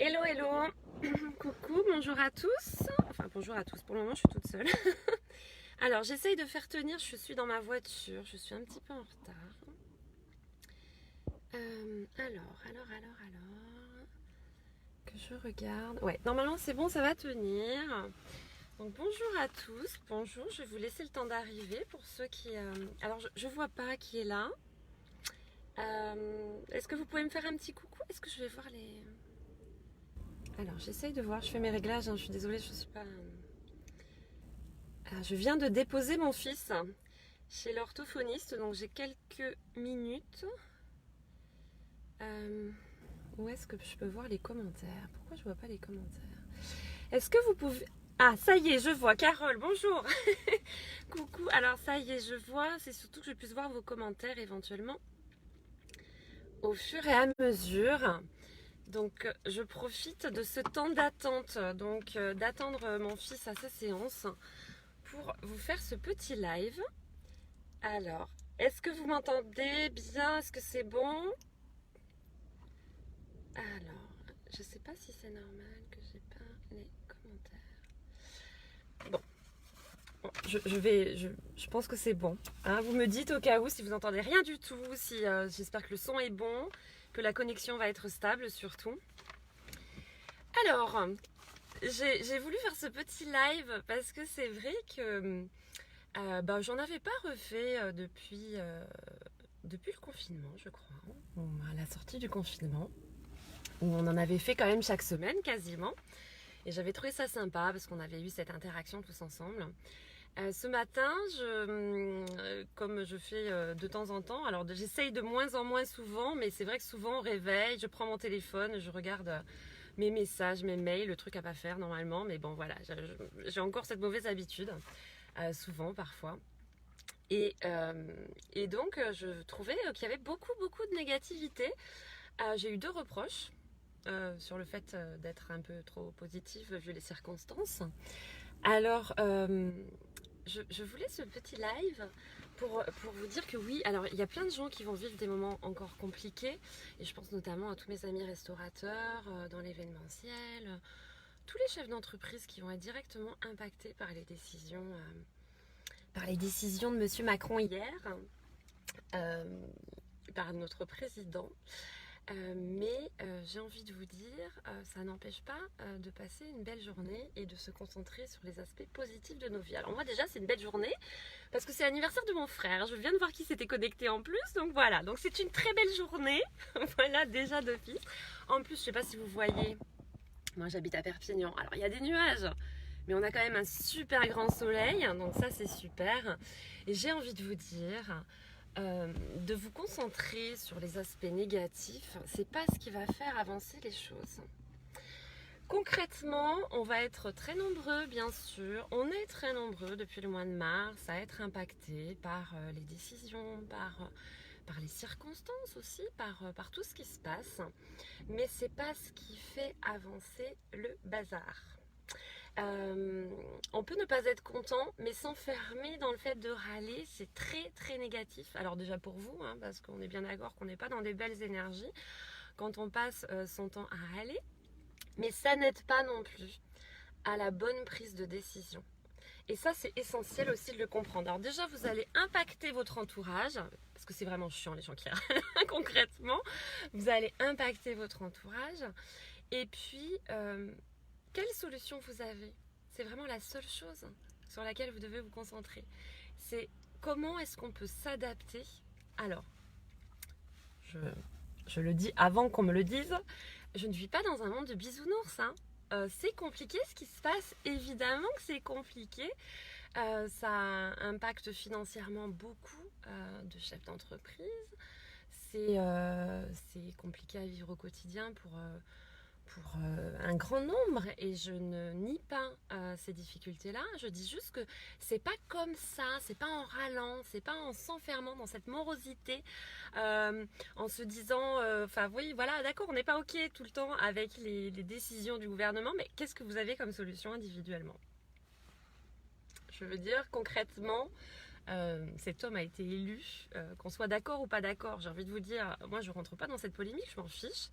Hello, hello. Coucou, bonjour à tous. Enfin, bonjour à tous. Pour le moment, je suis toute seule. Alors, j'essaye de faire tenir. Je suis dans ma voiture. Je suis un petit peu en retard. Alors. Que je regarde. Ouais, normalement, c'est bon, ça va tenir. Donc, bonjour à tous. Bonjour. Je vais vous laisser le temps d'arriver pour ceux qui. Alors, je vois pas qui est là. Est-ce que vous pouvez me faire un petit coucou? Est-ce que je vais voir les. Alors, j'essaye de voir, je fais mes réglages, hein, je suis désolée, je suis pas... je viens de déposer mon fils chez l'orthophoniste, donc j'ai quelques minutes. Où est-ce que je peux voir les commentaires? Pourquoi je vois pas les commentaires? Est-ce que vous pouvez... Ah, ça y est, je vois. Carole, bonjour. Coucou. Alors, ça y est, je vois. C'est surtout que je puisse voir vos commentaires éventuellement au fur et à mesure. Donc je profite de ce temps d'attente, donc d'attendre mon fils à sa séance pour vous faire ce petit live. Alors, est-ce que vous m'entendez bien? Est-ce que c'est bon? Alors, je sais pas si c'est normal que j'ai pas les commentaires. Bon, je pense que c'est bon. Hein, vous me dites au cas où si vous n'entendez rien du tout, si j'espère que le son est bon, que la connexion va être stable surtout. Alors, j'ai voulu faire ce petit live parce que c'est vrai que j'en avais pas refait depuis le confinement, je crois, à la sortie du confinement, où on en avait fait quand même chaque semaine quasiment. Et j'avais trouvé ça sympa parce qu'on avait eu cette interaction tous ensemble. Ce matin, comme je fais de temps en temps, alors j'essaye de moins en moins souvent, mais c'est vrai que souvent au réveil, je prends mon téléphone, je regarde mes messages, mes mails, le truc à pas faire normalement, mais bon voilà, j'ai encore cette mauvaise habitude, souvent, parfois. Et donc, je trouvais qu'il y avait beaucoup de négativité. J'ai eu 2 reproches sur le fait d'être un peu trop positive vu les circonstances. Alors, je voulais ce petit live pour vous dire que oui, alors il y a plein de gens qui vont vivre des moments encore compliqués, et je pense notamment à tous mes amis restaurateurs, dans l'événementiel, tous les chefs d'entreprise qui vont être directement impactés par les décisions de Monsieur Macron hier, par notre président. Mais j'ai envie de vous dire, ça n'empêche pas de passer une belle journée et de se concentrer sur les aspects positifs de nos vies. Alors moi déjà c'est une belle journée parce que c'est l'anniversaire de mon frère. Je viens de voir qui s'était connecté en plus, donc voilà. Donc c'est une très belle journée, voilà déjà d'office. En plus je sais pas si vous voyez, moi j'habite à Perpignan. Alors il y a des nuages, mais on a quand même un super grand soleil, donc ça c'est super. Et j'ai envie de vous dire... de vous concentrer sur les aspects négatifs, c'est pas ce qui va faire avancer les choses. Concrètement, on va être très nombreux, bien sûr. On est très nombreux depuis le mois de mars à être impactés par les décisions, par les circonstances aussi, par tout ce qui se passe. Mais c'est pas ce qui fait avancer le bazar. On peut ne pas être content, mais s'enfermer dans le fait de râler, c'est très négatif. Alors déjà pour vous, hein, parce qu'on est bien d'accord qu'on n'est pas dans des belles énergies quand on passe son temps à râler, mais ça n'aide pas non plus à la bonne prise de décision. Et ça, c'est essentiel aussi de le comprendre. Alors déjà, vous allez impacter votre entourage, parce que c'est vraiment chiant les gens qui râlent concrètement. Vous allez impacter votre entourage, et puis... quelle solution vous avez? C'est vraiment la seule chose sur laquelle vous devez vous concentrer. C'est comment est-ce qu'on peut s'adapter. Alors, je le dis avant qu'on me le dise, je ne vis pas dans un monde de bisounours. Hein. C'est compliqué ce qui se passe, évidemment que c'est compliqué. Ça impacte financièrement beaucoup de chefs d'entreprise. C'est compliqué à vivre au quotidien pour un grand nombre, et je ne nie pas ces difficultés-là. Je dis juste que c'est pas comme ça, c'est pas en râlant, c'est pas en s'enfermant dans cette morosité, en se disant, oui, voilà, d'accord, on n'est pas ok tout le temps avec les décisions du gouvernement, mais qu'est-ce que vous avez comme solution individuellement? Je veux dire, concrètement, cet homme a été élu, qu'on soit d'accord ou pas d'accord, j'ai envie de vous dire, moi je rentre pas dans cette polémique, je m'en fiche,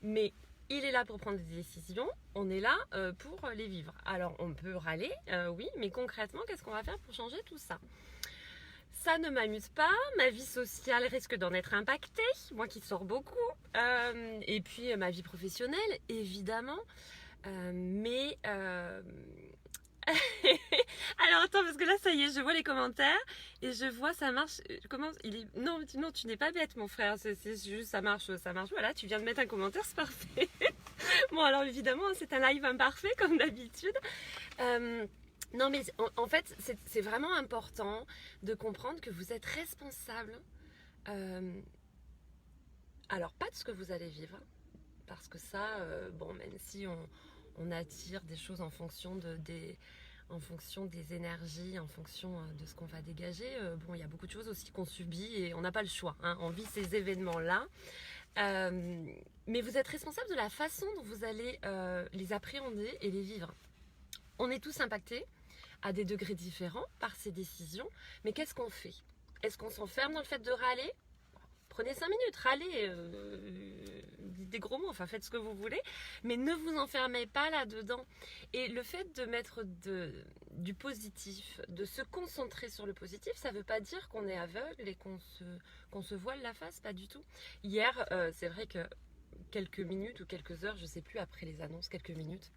mais il est là pour prendre des décisions, on est là pour les vivre. Alors on peut râler, oui, mais concrètement, qu'est-ce qu'on va faire pour changer tout ça? Ça ne m'amuse pas, ma vie sociale risque d'en être impactée, moi qui sors beaucoup, et puis ma vie professionnelle, évidemment, mais... Alors attends, parce que là ça y est, je vois les commentaires et je vois ça marche. Comment il est... Non, tu n'es pas bête mon frère, c'est juste ça marche. Voilà, tu viens de mettre un commentaire, c'est parfait. Bon alors évidemment c'est un live imparfait comme d'habitude. Non mais en fait c'est vraiment important de comprendre que vous êtes responsable. Alors pas de ce que vous allez vivre, parce que ça, bon, même si on attire des choses en fonction des énergies, en fonction de ce qu'on va dégager, bon, il y a beaucoup de choses aussi qu'on subit et on n'a pas le choix, hein, on vit ces événements-là. Mais vous êtes responsable de la façon dont vous allez les appréhender et les vivre. On est tous impactés à des degrés différents par ces décisions, mais qu'est-ce qu'on fait? Est-ce qu'on s'enferme dans le fait de râler? Prenez 5 minutes, râlez, dites des gros mots, enfin faites ce que vous voulez, mais ne vous enfermez pas là-dedans. Et le fait de mettre du positif, de se concentrer sur le positif, ça ne veut pas dire qu'on est aveugle et qu'on se voile la face, pas du tout. Hier, c'est vrai que quelques minutes ou quelques heures, je ne sais plus, après les annonces, quelques minutes,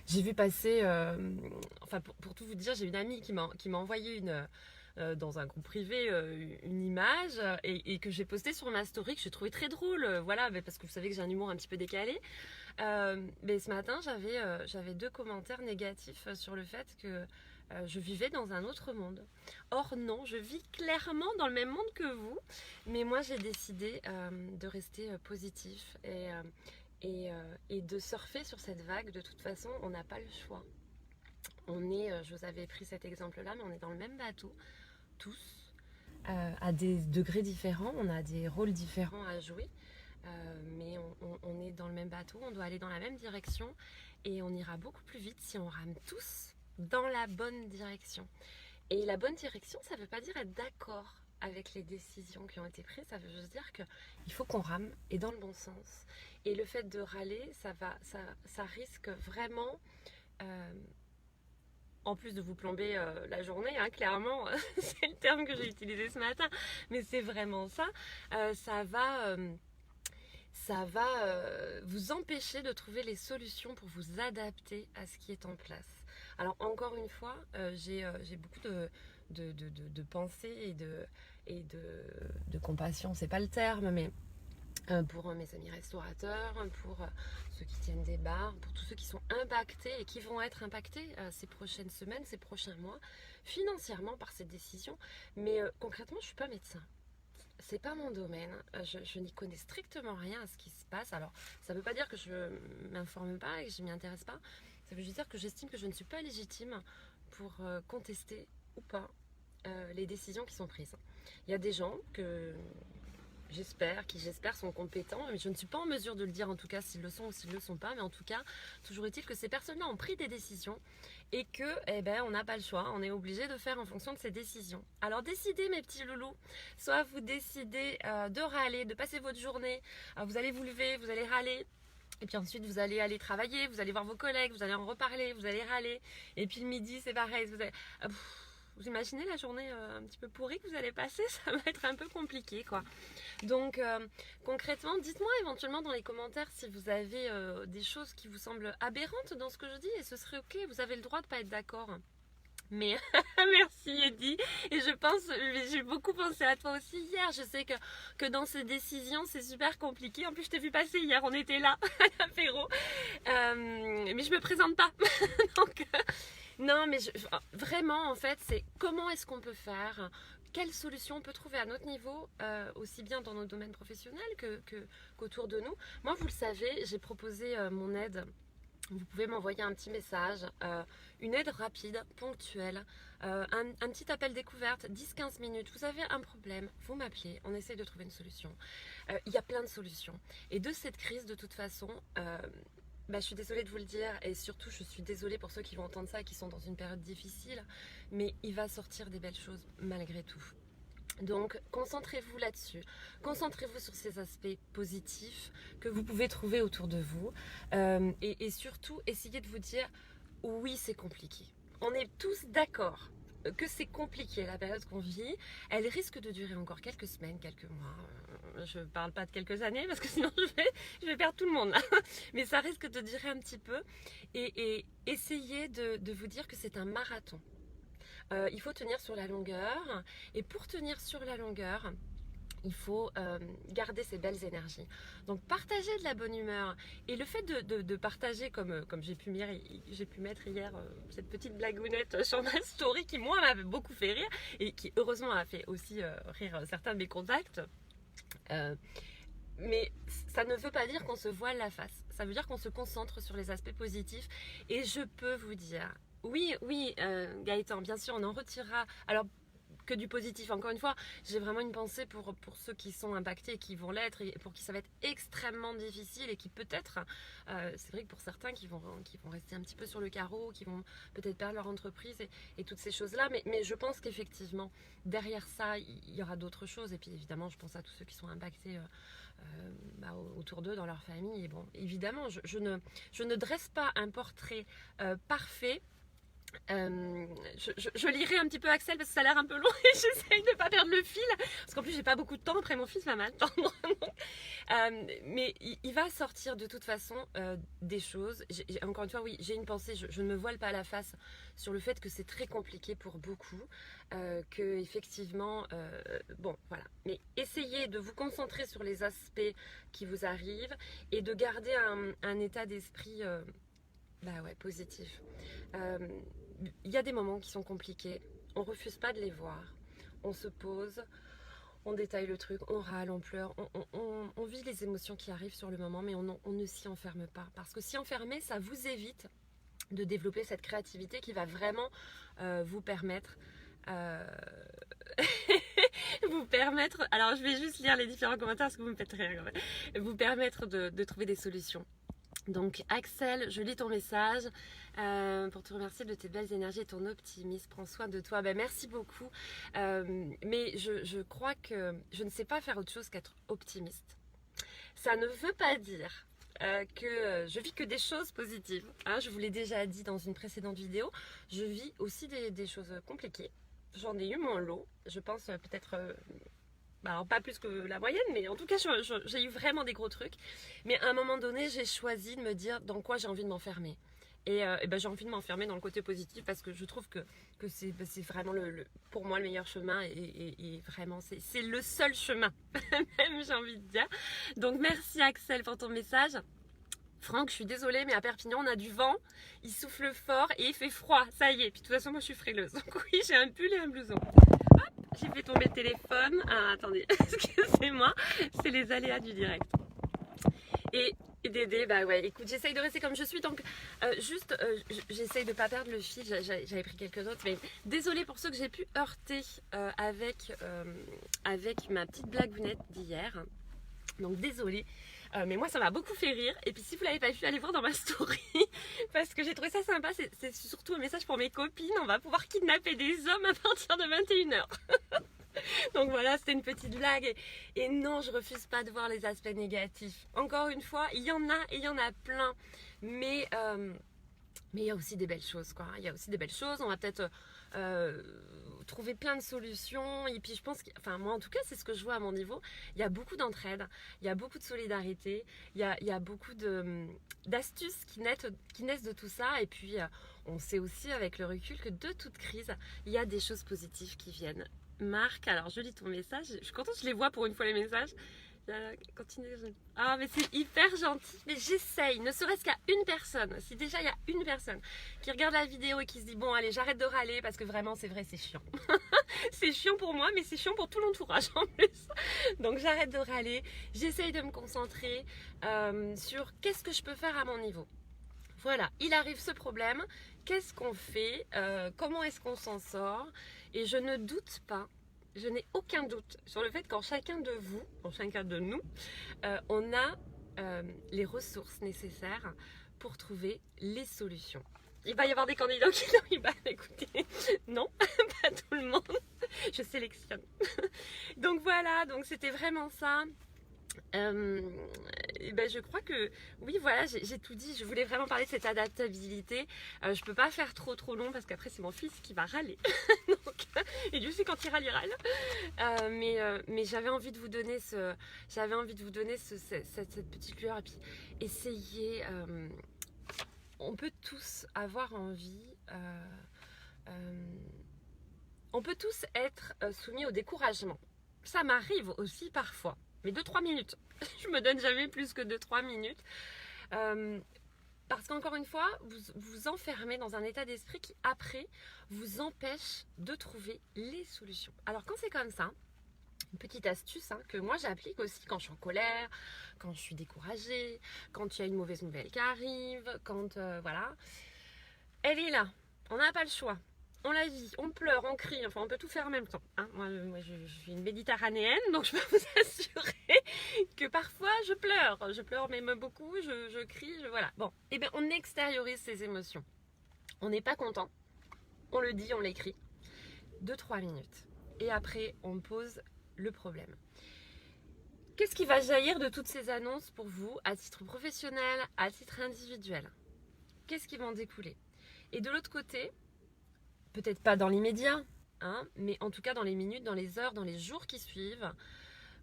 j'ai vu passer, enfin pour tout vous dire, j'ai une amie qui m'a envoyé dans un groupe privé une image et que j'ai postée sur ma story, que j'ai trouvé très drôle, voilà, parce que vous savez que j'ai un humour un petit peu décalé. Mais ce matin, j'avais 2 commentaires négatifs sur le fait que je vivais dans un autre monde. Or non, je vis clairement dans le même monde que vous, mais moi j'ai décidé de rester positif et de surfer sur cette vague. De toute façon, on n'a pas le choix. Je vous avais pris cet exemple-là, mais on est dans le même bateau, tous, à des degrés différents, on a des rôles différents à jouer, mais on est dans le même bateau, on doit aller dans la même direction et on ira beaucoup plus vite si on rame tous dans la bonne direction. Et la bonne direction, ça ne veut pas dire être d'accord avec les décisions qui ont été prises, ça veut juste dire qu'il faut qu'on rame et dans le bon sens. Et le fait de râler, ça risque vraiment... en plus de vous plomber la journée, hein, clairement, c'est le terme que j'ai utilisé ce matin, mais c'est vraiment ça, ça va vous empêcher de trouver les solutions pour vous adapter à ce qui est en place. Alors encore une fois, j'ai beaucoup de pensées et de compassion, c'est pas le terme, mais pour mes amis restaurateurs, pour ceux qui tiennent des bars, pour tous ceux qui sont impactés et qui vont être impactés ces prochaines semaines, ces prochains mois, financièrement par ces décisions. Mais concrètement, je ne suis pas médecin. C'est pas mon domaine. Je n'y connais strictement rien à ce qui se passe. Alors, ça ne veut pas dire que je ne m'informe pas et que je ne m'y intéresse pas. Ça veut juste dire que j'estime que je ne suis pas légitime pour contester ou pas les décisions qui sont prises. Il y a des gens qui j'espère sont compétents, mais je ne suis pas en mesure de le dire en tout cas s'ils le sont ou s'ils ne le sont pas, mais en tout cas, toujours est-il que ces personnes-là ont pris des décisions et que, on n'a pas le choix, on est obligé de faire en fonction de ces décisions. Alors décidez mes petits loulous, soit vous décidez de râler, de passer votre journée, vous allez vous lever, vous allez râler, et puis ensuite vous allez aller travailler, vous allez voir vos collègues, vous allez en reparler, vous allez râler, et puis le midi c'est pareil, vous imaginez la journée un petit peu pourrie que vous allez passer, ça va être un peu compliqué quoi. Donc concrètement, dites-moi éventuellement dans les commentaires si vous avez des choses qui vous semblent aberrantes dans ce que je dis et ce serait ok, vous avez le droit de ne pas être d'accord. Mais merci Eddy, et j'ai beaucoup pensé à toi aussi hier. Je sais que dans ces décisions c'est super compliqué. En plus je t'ai vu passer hier, on était là à l'apéro, mais je me présente pas. Donc non, mais vraiment, en fait, c'est comment est-ce qu'on peut faire, quelles solutions on peut trouver à notre niveau, aussi bien dans nos domaines professionnels qu'autour de nous. Moi, vous le savez, j'ai proposé mon aide. Vous pouvez m'envoyer un petit message, une aide rapide, ponctuelle, un petit appel découverte, 10-15 minutes. Vous avez un problème, vous m'appelez, on essaie de trouver une solution. Il y a plein de solutions. Et de cette crise, de toute façon... je suis désolée de vous le dire et surtout je suis désolée pour ceux qui vont entendre ça et qui sont dans une période difficile, mais il va sortir des belles choses malgré tout. Donc concentrez-vous là-dessus, concentrez-vous sur ces aspects positifs que vous pouvez trouver autour de vous et surtout essayez de vous dire oui c'est compliqué. On est tous d'accord que c'est compliqué la période qu'on vit, elle risque de durer encore quelques semaines, quelques mois, je parle pas de quelques années parce que sinon je vais perdre tout le monde là, mais ça risque de durer un petit peu et essayez de vous dire que c'est un marathon. Il faut tenir sur la longueur et pour tenir sur la longueur il faut garder ces belles énergies. Donc partager de la bonne humeur et le fait de partager comme j'ai pu mettre hier cette petite blagounette sur ma story qui moi m'avait beaucoup fait rire et qui heureusement a fait aussi rire certains de mes contacts. Mais ça ne veut pas dire qu'on se voile la face. Ça veut dire qu'on se concentre sur les aspects positifs et je peux vous dire oui, Gaëtan, bien sûr, on en retirera. Alors, que du positif. Encore une fois, j'ai vraiment une pensée pour ceux qui sont impactés et qui vont l'être et pour qui ça va être extrêmement difficile et qui peut-être, c'est vrai que pour certains qui vont rester un petit peu sur le carreau, qui vont peut-être perdre leur entreprise et toutes ces choses-là. Mais je pense qu'effectivement, derrière ça, il y aura d'autres choses. Et puis évidemment, je pense à tous ceux qui sont impactés autour d'eux, dans leur famille. Et bon, évidemment, je ne dresse pas un portrait parfait. Je lirai un petit peu Axel parce que ça a l'air un peu long et j'essaye de ne pas perdre le fil parce qu'en plus j'ai pas beaucoup de temps, après mon fils va m'attendre. Mais il va sortir de toute façon des choses. Encore une fois, oui, j'ai une pensée, je ne me voile pas la face sur le fait que c'est très compliqué pour beaucoup, que effectivement, bon voilà, mais essayez de vous concentrer sur les aspects qui vous arrivent et de garder un état d'esprit positif. Il y a des moments qui sont compliqués, on refuse pas de les voir, on se pose, on détaille le truc, on râle, on pleure, on vit les émotions qui arrivent sur le moment, mais on ne s'y enferme pas, parce que s'y enfermer, ça vous évite de développer cette créativité qui va vraiment vous permettre alors je vais juste lire les différents commentaires parce que vous me faites rire, vous permettre de trouver des solutions. Donc Axel, je lis ton message pour te remercier de tes belles énergies et ton optimisme. Prends soin de toi. Merci beaucoup. Mais je crois que je ne sais pas faire autre chose qu'être optimiste. Ça ne veut pas dire que je vis que des choses positives. Hein, je vous l'ai déjà dit dans une précédente vidéo. Je vis aussi des choses compliquées. J'en ai eu mon lot. Je pense peut-être... alors pas plus que la moyenne, mais en tout cas j'ai eu vraiment des gros trucs. Mais à un moment donné, j'ai choisi de me dire dans quoi j'ai envie de m'enfermer. Et j'ai envie de m'enfermer dans le côté positif parce que je trouve que c'est vraiment pour moi le meilleur chemin et vraiment c'est le seul chemin, même j'ai envie de dire. Donc merci Axel pour ton message. Franck, je suis désolée, mais à Perpignan, on a du vent, il souffle fort et il fait froid. Ça y est, puis de toute façon, moi je suis frileuse. Donc oui, j'ai un pull et un blouson. J'ai fait tomber le téléphone. Ah, attendez, excusez-moi, c'est les aléas du direct. Et Dédé, écoute, j'essaye de rester comme je suis. Donc, j'essaye de ne pas perdre le fil. J'avais pris quelques notes, mais désolée pour ceux que j'ai pu heurter avec ma petite blagounette d'hier. Donc, désolée. Mais moi ça m'a beaucoup fait rire et puis si vous l'avez pas vu, allez voir dans ma story parce que j'ai trouvé ça sympa, c'est surtout un message pour mes copines, on va pouvoir kidnapper des hommes à partir de 21h. Donc voilà, c'était une petite blague et non, je refuse pas de voir les aspects négatifs. Encore une fois, il y en a et il y en a plein, mais il y a aussi des belles choses quoi. Il y a aussi des belles choses, on va peut-être trouver plein de solutions et puis je pense moi en tout cas c'est ce que je vois à mon niveau, il y a beaucoup d'entraide, il y a beaucoup de solidarité, il y a beaucoup d'astuces qui naissent de tout ça et puis on sait aussi avec le recul que de toute crise il y a des choses positives qui viennent. Marc, alors je lis ton message, je suis contente, je les vois pour une fois les messages. Continue. Ah mais c'est hyper gentil. Mais j'essaye, ne serait-ce qu'à une personne. Si déjà il y a une personne qui regarde la vidéo et qui se dit bon allez j'arrête de râler parce que vraiment c'est vrai c'est chiant. C'est chiant pour moi mais c'est chiant pour tout l'entourage en plus. Donc j'arrête de râler. J'essaye de me concentrer sur qu'est-ce que je peux faire à mon niveau. Voilà, il arrive ce problème. Qu'est-ce qu'on fait comment est-ce qu'on s'en sort? Et je ne doute pas. Je n'ai aucun doute sur le fait qu'en chacun de vous, en chacun de nous, on a les ressources nécessaires pour trouver les solutions. il va y avoir des candidats qui disent oui, bah écoutez, non, pas tout le monde, je sélectionne. Donc voilà, donc c'était vraiment ça. Et ben je crois que oui, voilà, j'ai tout dit. Je voulais vraiment parler de cette adaptabilité. Je peux pas faire trop long parce qu'après c'est mon fils qui va râler. Donc, et Dieu sait quand il râle, il râle. Mais j'avais envie de vous donner cette petite lueur et puis essayer. On peut tous avoir envie. On peut tous être soumis au découragement. Ça m'arrive aussi parfois. Mais 2-3 minutes. Je me donne jamais plus que 2-3 minutes. Parce qu'encore une fois, vous enfermez dans un état d'esprit qui, après, vous empêche de trouver les solutions. Alors, quand c'est comme ça, une petite astuce que moi j'applique aussi quand je suis en colère, quand je suis découragée, quand il y a une mauvaise nouvelle qui arrive, quand voilà. Elle est là. On n'a pas le choix. On la vit, on pleure, on crie, enfin on peut tout faire en même temps. Moi je suis une méditerranéenne, donc je peux vous assurer que parfois je pleure même beaucoup, je crie, voilà. Bon, et bien on extériorise ces émotions. On n'est pas content, on le dit, on l'écrit. 2-3 minutes. Et après on pose le problème. Qu'est-ce qui va jaillir de toutes ces annonces pour vous, à titre professionnel, à titre individuel? Qu'est-ce qui va en découler? Et de l'autre côté, peut-être pas dans l'immédiat, mais en tout cas dans les minutes, dans les heures, dans les jours qui suivent,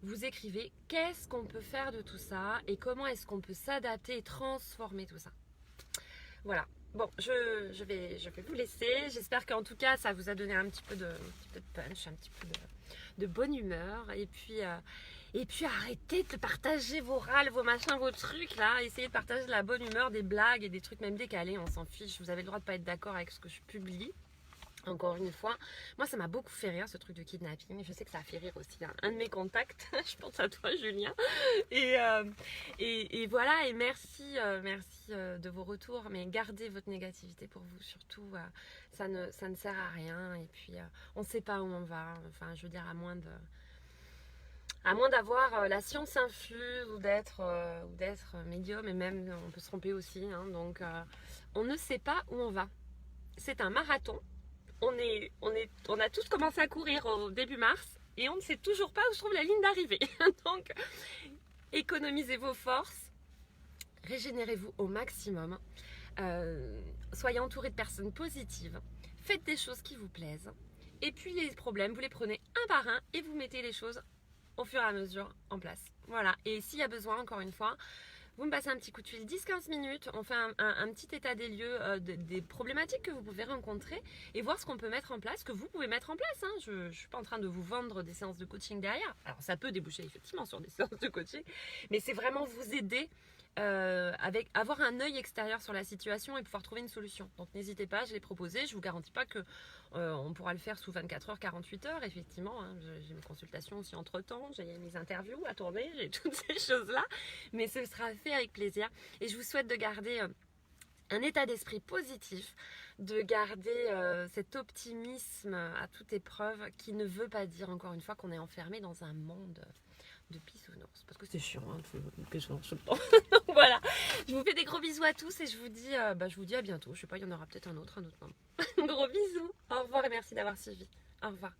vous écrivez qu'est-ce qu'on peut faire de tout ça et comment est-ce qu'on peut s'adapter et transformer tout ça. Voilà. Bon, je vais vous laisser. J'espère qu'en tout cas, ça vous a donné un petit peu de punch, un petit peu de bonne humeur. Et puis arrêtez de partager vos râles, vos machins, vos trucs là. Essayez de partager de la bonne humeur, des blagues et des trucs même décalés. On s'en fiche. Vous avez le droit de pas être d'accord avec ce que je publie. Encore une fois, moi ça m'a beaucoup fait rire ce truc de kidnapping. Je sais que ça a fait rire aussi un de mes contacts. Je pense à toi, Julien. Et voilà, et merci de vos retours. Mais gardez votre négativité pour vous surtout. Ça ne sert à rien. Et puis on ne sait pas où on va. Enfin, je veux dire, à moins d'avoir la science infuse ou d'être médium, et même on peut se tromper aussi. Donc on ne sait pas où on va. C'est un marathon. On a tous commencé à courir au début mars et on ne sait toujours pas où se trouve la ligne d'arrivée. Donc, économisez vos forces, régénérez-vous au maximum, soyez entouré de personnes positives, faites des choses qui vous plaisent et puis les problèmes, vous les prenez un par un et vous mettez les choses au fur et à mesure en place. Voilà, et s'il y a besoin, encore une fois, vous me passez un petit coup de fil, 10-15 minutes, on fait un petit état des lieux des problématiques que vous pouvez rencontrer et voir ce qu'on peut mettre en place, que vous pouvez mettre en place. Je ne suis pas en train de vous vendre des séances de coaching derrière. Alors ça peut déboucher effectivement sur des séances de coaching, mais c'est vraiment vous aider avec avoir un œil extérieur sur la situation et pouvoir trouver une solution. Donc n'hésitez pas, je l'ai proposé, je vous garantis pas que on pourra le faire sous 24 heures, 48 heures, effectivement. J'ai mes consultations aussi entre temps, j'ai mes interviews à tourner, j'ai toutes ces choses là, mais ce sera fait avec plaisir et je vous souhaite de garder un état d'esprit positif, de garder cet optimisme à toute épreuve qui ne veut pas dire encore une fois qu'on est enfermé dans un monde de bisounours, parce que c'est chiant de bisounours tout le temps. Donc voilà, je vous fais des gros bisous à tous et je vous dis à bientôt. Je sais pas, il y en aura peut-être un autre moment. Gros bisous, au revoir et merci d'avoir suivi. Au revoir.